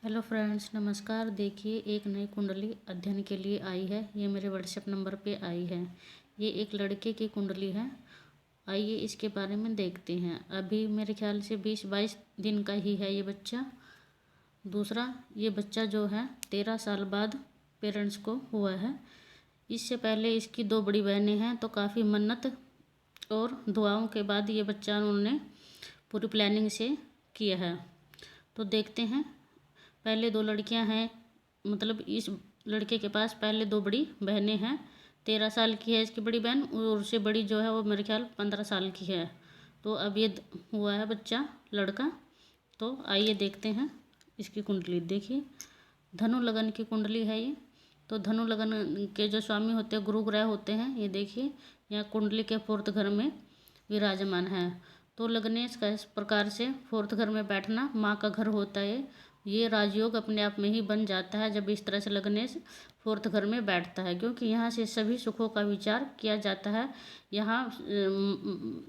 Hello friends, नमस्कार। देखिए, एक नई कुंडली अध्ययन के लिए आई है। ये मेरे व्हाट्सएप नंबर पे आई है। ये एक लड़के की कुंडली है। आइए इसके बारे में देखते हैं। अभी मेरे ख्याल से 20-22 दिन का ही है ये बच्चा। दूसरा, ये बच्चा जो है 13 साल बाद पेरेंट्स को हुआ है। इससे पहले इसकी 2 बड़ी बहनें हैं, तो काफ़ी मन्नत और दुआओं के बाद ये बच्चा उन्होंने पूरी प्लानिंग से किया है। तो देखते हैं। पहले 2 लड़कियां हैं, मतलब इस लड़के के पास पहले 2 बड़ी बहनें हैं। 13 साल की है इसकी बड़ी बहन, और उससे बड़ी जो है वो मेरे ख्याल 15 साल की है। तो अब ये हुआ है बच्चा, लड़का। तो आइए देखते हैं इसकी कुंडली। देखिए, धनु लगन की कुंडली है ये। तो धनु लगन के जो स्वामी होते हैं, गुरु ग्रह होते हैं। ये देखिए, यहाँ कुंडली के 4th घर में विराजमान है। तो लग्नेश का इस प्रकार से 4th घर में बैठना माँ का घर होता है। ये राजयोग अपने आप में ही बन जाता है जब इस तरह से लग्नेश 4th घर में बैठता है, क्योंकि यहाँ से सभी सुखों का विचार किया जाता है। यहाँ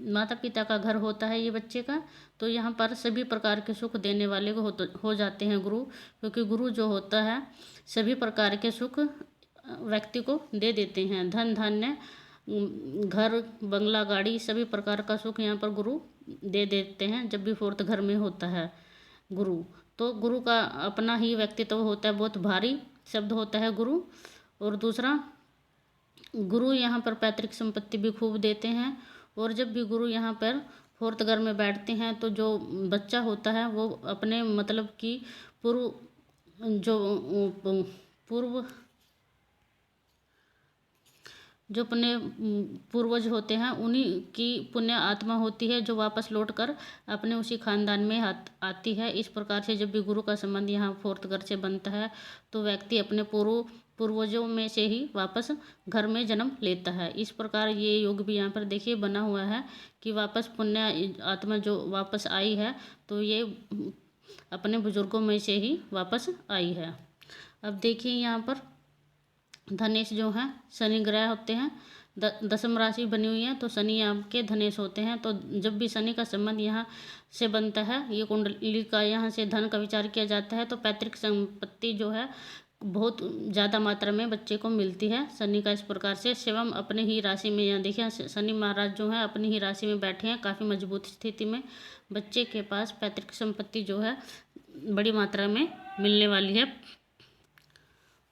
माता पिता का घर होता है ये बच्चे का। तो यहाँ पर सभी प्रकार के सुख देने वाले हो जाते हैं गुरु, क्योंकि गुरु जो होता है सभी प्रकार के सुख व्यक्ति को दे देते हैं। धन धान्य, घर बंगला गाड़ी, सभी प्रकार का सुख यहाँ पर गुरु दे देते हैं जब भी 4th घर में होता है गुरु। तो गुरु का अपना ही व्यक्तित्व होता है, बहुत भारी शब्द होता है गुरु। और दूसरा, गुरु यहाँ पर पैतृक संपत्ति भी खूब देते हैं। और जब भी गुरु यहाँ पर 4th घर में बैठते हैं तो जो बच्चा होता है वो अपने मतलब कि पूर्व पूर्व जो अपने पूर्वज होते हैं उन्हीं की पुण्य आत्मा होती है जो वापस लौटकर अपने उसी खानदान में आती है। इस प्रकार से जब भी गुरु का संबंध यहाँ 4th घर से बनता है तो व्यक्ति अपने पूर्वजों में से ही वापस घर में जन्म लेता है। इस प्रकार ये योग भी यहाँ पर देखिए बना हुआ है कि वापस पुण्य आत्मा जो वापस आई है तो ये अपने बुजुर्गों में से ही वापस आई है। अब देखिए, यहाँ पर धनेश जो हैं शनि ग्रह होते हैं, 10वीं राशि बनी हुई है। तो शनि आपके धनेश होते हैं। तो जब भी शनि का संबंध यहाँ से बनता है, ये कुंडली का यहाँ से धन का विचार किया जाता है, तो पैतृक संपत्ति जो है बहुत ज़्यादा मात्रा में बच्चे को मिलती है शनि का। इस प्रकार से शिवम अपने ही राशि में, यहाँ देखिए शनि महाराज जो है अपनी ही राशि में बैठे हैं काफ़ी मजबूत स्थिति में। बच्चे के पास पैतृक संपत्ति जो है बड़ी मात्रा में मिलने वाली है।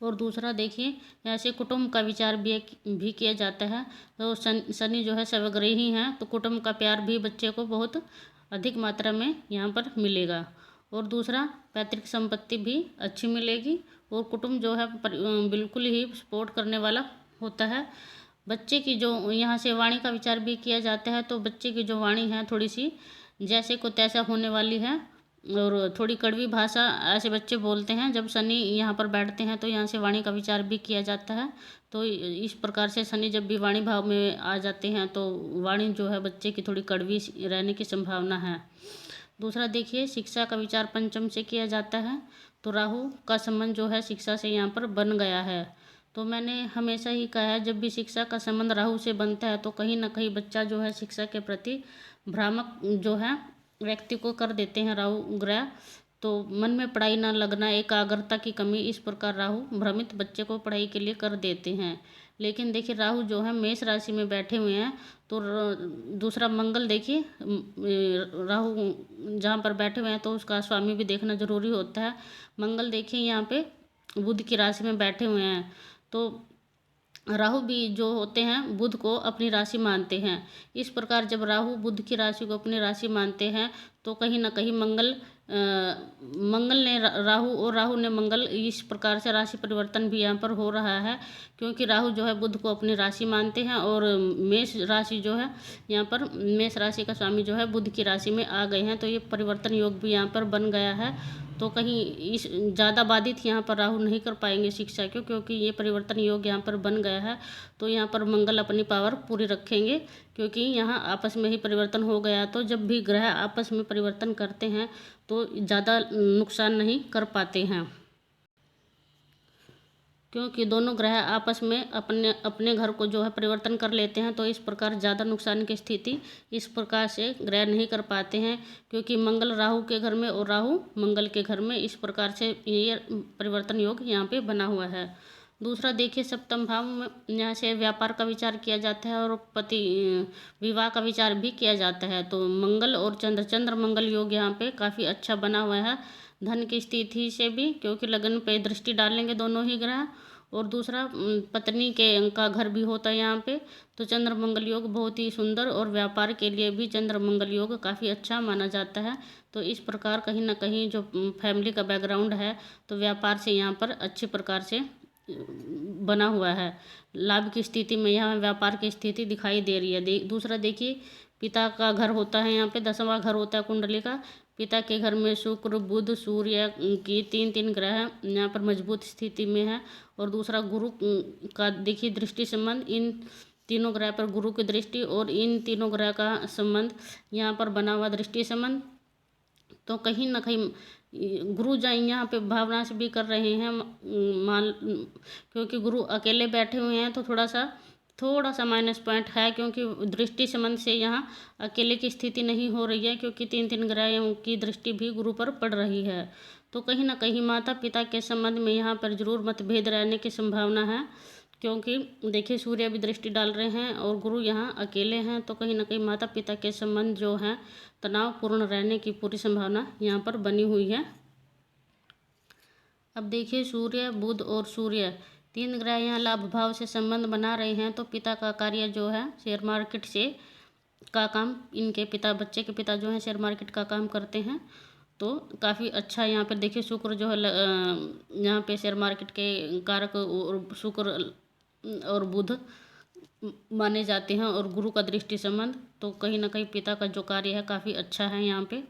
और दूसरा देखिए, ऐसे कुटुंब का विचार भी किया जाता है। तो शनि जो है सर्वग्रही हैं, तो कुटुंब का प्यार भी बच्चे को बहुत अधिक मात्रा में यहाँ पर मिलेगा। और दूसरा, पैतृक संपत्ति भी अच्छी मिलेगी। और कुटुंब जो है बिल्कुल ही सपोर्ट करने वाला होता है। बच्चे की जो यहाँ से वाणी का विचार भी किया जाता है, तो बच्चे की जो वाणी है थोड़ी सी जैसे को तैसा होने वाली है, और थोड़ी कड़वी भाषा ऐसे बच्चे बोलते हैं। जब शनि यहाँ पर बैठते हैं तो यहाँ से वाणी का विचार भी किया जाता है। तो इस प्रकार से शनि जब भी वाणी भाव में आ जाते हैं तो वाणी जो है बच्चे की थोड़ी कड़वी रहने की संभावना है। दूसरा देखिए, शिक्षा का विचार पंचम से किया जाता है। तो राहु का संबंध जो है शिक्षा से यहाँ पर बन गया है। तो मैंने हमेशा ही कहा है, जब भी शिक्षा का संबंध राहु से बनता है तो कहीं ना कहीं बच्चा जो है शिक्षा के प्रति भ्रामक जो है व्यक्ति को कर देते हैं राहु ग्रह। तो मन में पढ़ाई ना लगना, एकाग्रता की कमी, इस प्रकार राहु भ्रमित बच्चे को पढ़ाई के लिए कर देते हैं। लेकिन देखिए, राहु जो है मेष राशि में बैठे हुए हैं। तो दूसरा मंगल देखिए, राहु जहाँ पर बैठे हुए हैं तो उसका स्वामी भी देखना जरूरी होता है। मंगल देखिए यहाँ पे बुध की राशि में बैठे हुए हैं। तो राहु भी जो होते हैं बुध को अपनी राशि मानते हैं। इस प्रकार जब राहु बुध की राशि को अपनी राशि मानते हैं तो कहीं ना कहीं मंगल ने राहु और राहु ने मंगल, इस प्रकार से राशि परिवर्तन भी यहाँ पर हो रहा है, क्योंकि राहु जो है बुध को अपनी राशि मानते हैं और मेष राशि जो है यहाँ पर मेष राशि का स्वामी जो है बुध की राशि में आ गए हैं। तो ये परिवर्तन योग भी यहाँ पर बन गया है। तो कहीं इस ज़्यादा बाधित यहाँ पर राहु नहीं कर पाएंगे शिक्षा को, क्योंकि ये परिवर्तन योग यहाँ पर बन गया है। तो यहाँ पर मंगल अपनी पावर पूरी रखेंगे, क्योंकि यहाँ आपस में ही परिवर्तन हो गया। तो जब भी ग्रह आपस में परिवर्तन करते हैं तो ज़्यादा नुकसान नहीं कर पाते हैं, क्योंकि दोनों ग्रह आपस में अपने अपने घर को जो है परिवर्तन कर लेते हैं, तो इस प्रकार ज़्यादा नुकसान की स्थिति इस प्रकार से ग्रह नहीं कर पाते हैं, क्योंकि मंगल राहु के घर में और राहु मंगल के घर में, इस प्रकार से ये परिवर्तन योग यहाँ पे बना हुआ है। दूसरा देखिए सप्तम भाव में यहाँ से व्यापार का विचार किया जाता है और पति विवाह का विचार भी किया जाता है। तो मंगल और चंद्र मंगल योग यहाँ पे काफ़ी अच्छा बना हुआ है धन की स्थिति से भी, क्योंकि लगन पे दृष्टि डालेंगे दोनों ही ग्रह। और दूसरा पत्नी के का घर भी होता है यहाँ पे, तो चंद्र मंगल योग बहुत ही सुंदर, और व्यापार के लिए भी चंद्र मंगल योग काफ़ी अच्छा माना जाता है। तो इस प्रकार कहीं ना कहीं जो फैमिली का बैकग्राउंड है, तो व्यापार से यहाँ पर अच्छी प्रकार से बना हुआ है। लाभ की स्थिति में यहाँ व्यापार की स्थिति दिखाई दे रही है। दूसरा देखिए पिता का घर होता है यहाँ पे, 10वां घर होता है कुंडली का। पिता के घर में शुक्र बुध सूर्य की तीन ग्रह यहाँ पर मजबूत स्थिति में है। और दूसरा गुरु का देखिए दृष्टि संबंध, इन तीनों ग्रह पर गुरु की दृष्टि और इन तीनों ग्रह का संबंध यहाँ पर बना हुआ दृष्टि संबंध। तो कहीं ना कहीं गुरु जी यहाँ पे भावना से भी कर रहे हैं मान, क्योंकि गुरु अकेले बैठे हुए हैं तो थोड़ा सा माइनस पॉइंट है, क्योंकि दृष्टि संबंध से यहाँ अकेले की स्थिति नहीं हो रही है, क्योंकि तीन ग्रहों की दृष्टि भी गुरु पर पड़ रही है। तो कहीं ना कहीं माता पिता के संबंध में यहाँ पर जरूर मतभेद रहने की संभावना है, क्योंकि देखिए सूर्य भी दृष्टि डाल रहे हैं और गुरु यहाँ अकेले हैं। तो कहीं ना कहीं माता पिता के संबंध जो हैं तनावपूर्ण रहने की पूरी संभावना यहाँ पर बनी हुई है। अब देखिए सूर्य बुध और सूर्य 3 ग्रह यहाँ लाभ भाव से संबंध बना रहे हैं, तो पिता का कार्य जो है शेयर मार्केट से का काम, इनके पिता बच्चे के पिता जो है शेयर मार्केट का काम करते हैं। तो काफ़ी अच्छा यहाँ पर देखिए शुक्र जो है यहाँ पे शेयर मार्केट के कारक और शुक्र और बुध माने जाते हैं, और गुरु का दृष्टि संबंध। तो कहीं ना कहीं पिता का जो कार्य है काफ़ी अच्छा है यहाँ पे।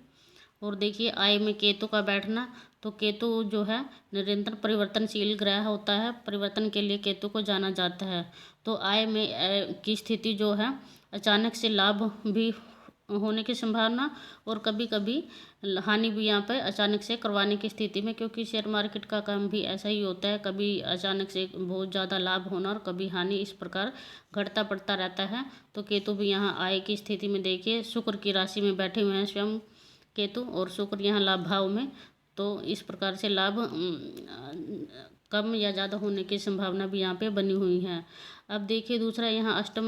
और देखिए आय में केतु का बैठना, तो केतु जो है निरंतर परिवर्तनशील ग्रह होता है, परिवर्तन के लिए केतु को जाना जाता है। तो आय में की स्थिति जो है अचानक से लाभ भी होने की संभावना, और कभी कभी हानि भी यहाँ पर अचानक से करवाने की स्थिति में, क्योंकि शेयर मार्केट का काम भी ऐसा ही होता है, कभी अचानक से बहुत ज़्यादा लाभ होना और कभी हानि, इस प्रकार घटता बढ़ता रहता है। तो केतु भी यहाँ आय की स्थिति में देखिए शुक्र की राशि में बैठे हुए हैं स्वयं केतु, और शुक्र यहाँ लाभ भाव में। तो इस प्रकार से लाभ कम या ज़्यादा होने की संभावना भी यहाँ पे बनी हुई है। अब देखिए दूसरा यहाँ अष्टम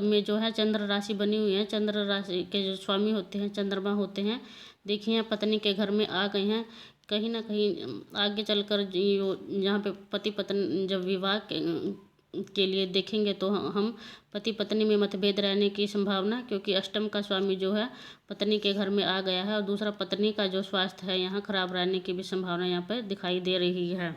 में जो है चंद्र राशि बनी हुई है। चंद्र राशि के जो स्वामी होते हैं चंद्रमा होते हैं, देखिए यहाँ पत्नी के घर में आ गए हैं। कहीं ना कहीं आगे चलकर यहाँ पे पति पत्नी जब विवाह के लिए देखेंगे तो हम पति पत्नी में मतभेद रहने की संभावना, क्योंकि अष्टम का स्वामी जो है पत्नी के घर में आ गया है, और दूसरा पत्नी का जो स्वास्थ्य है यहाँ खराब रहने की भी संभावना यहाँ पर दिखाई दे रही है।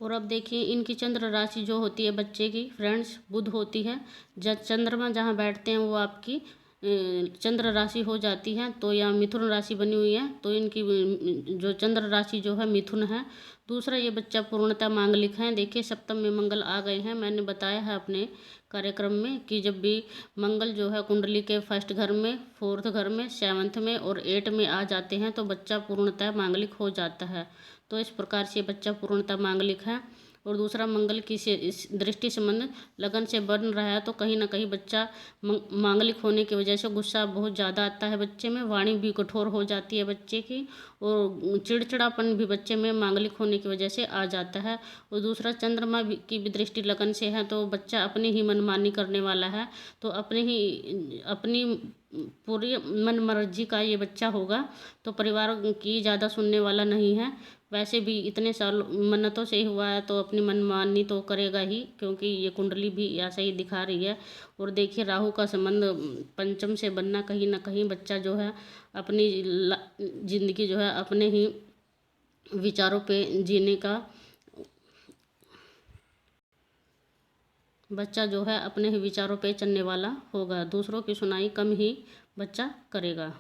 और अब देखिए इनकी चंद्र राशि जो होती है बच्चे की फ्रेंड्स बुध होती है। जब चंद्रमा जहाँ बैठते हैं वो आपकी चंद्र राशि हो जाती है। तो यहाँ मिथुन राशि बनी हुई है, तो इनकी जो चंद्र राशि जो है मिथुन है। दूसरा ये बच्चा पूर्णतः मांगलिक है। देखिए सप्तम में मंगल आ गए हैं, मैंने बताया है अपने कार्यक्रम में कि जब भी मंगल जो है कुंडली के फर्स्ट घर में, फोर्थ घर में, 7th में और 8 में आ जाते हैं तो बच्चा पूर्णतः मांगलिक हो जाता है। तो इस प्रकार से बच्चा पूर्णतः मांगलिक है। और दूसरा मंगल की इस दृष्टि संबंध लगन से बन रहा है, तो कहीं ना कहीं बच्चा मांगलिक होने की वजह से गुस्सा बहुत ज़्यादा आता है बच्चे में, वाणी भी कठोर हो जाती है बच्चे की, और चिड़चिड़ापन भी बच्चे में मांगलिक होने की वजह से आ जाता है। और दूसरा चंद्रमा की भी दृष्टि लगन से है, तो बच्चा अपनी ही मनमानी करने वाला है, तो अपनी पूरी मन मर्जी का ये बच्चा होगा, तो परिवार की ज़्यादा सुनने वाला नहीं है। वैसे भी इतने साल मन्नतों से ही हुआ है, तो अपनी मनमानी तो करेगा ही, क्योंकि ये कुंडली भी ऐसा ही दिखा रही है। और देखिए राहु का संबंध पंचम से बनना, कहीं ना कहीं बच्चा जो है अपनी जिंदगी जो है अपने ही विचारों पे जीने का, बच्चा जो है अपने ही विचारों पे चलने वाला होगा, दूसरों की सुनाई कम ही बच्चा करेगा।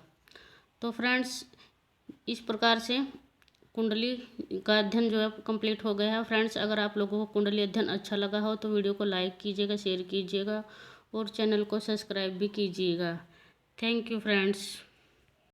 तो फ्रेंड्स इस प्रकार से कुंडली का अध्ययन जो है कंप्लीट हो गया है। फ्रेंड्स अगर आप लोगों को कुंडली अध्ययन अच्छा लगा हो तो वीडियो को लाइक कीजिएगा, शेयर कीजिएगा और चैनल को सब्सक्राइब भी कीजिएगा। Thank you friends.